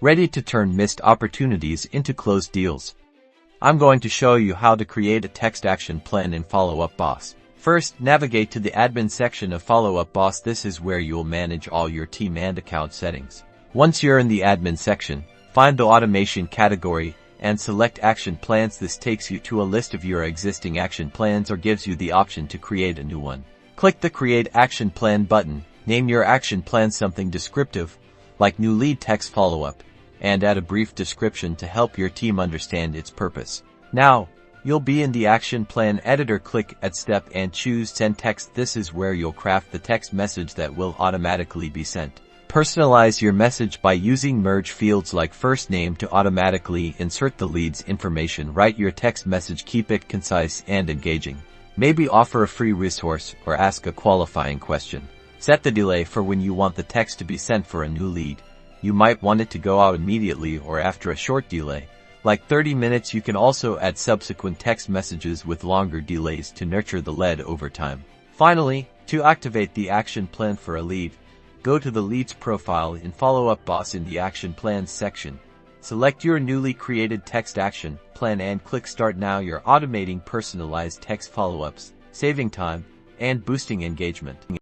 ready to turn missed opportunities into closed deals. I'm going to show you how to create a text action plan in Follow Up Boss. First, navigate to the admin section of Follow Up Boss. This is where you'll manage all your team and account settings. Once you're in the admin section, find the automation category and select action plans. This takes you to a list of your existing action plans or gives you the option to create a new one. Click the Create Action Plan button, name your action plan something descriptive, like New Lead Text Follow-up, and add a brief description to help your team understand its purpose. Now, you'll be in the action plan editor. Click Add Step and choose Send Text. This is where you'll craft the text message that will automatically be sent. Personalize your message by using merge fields like first name to automatically insert the lead's information. Write your text message, keep it concise and engaging. Maybe offer a free resource or ask a qualifying question. Set the delay for when you want the text to be sent for a new lead. You might want it to go out immediately or after a short delay, like 30 minutes. You can also add subsequent text messages with longer delays to nurture the lead over time. Finally, to activate the action plan for a lead, go to the lead's profile in Follow Up Boss. In the Action Plans section, select your newly created text action plan and click Start. Now you're automating personalized text follow-ups, saving time, and boosting engagement.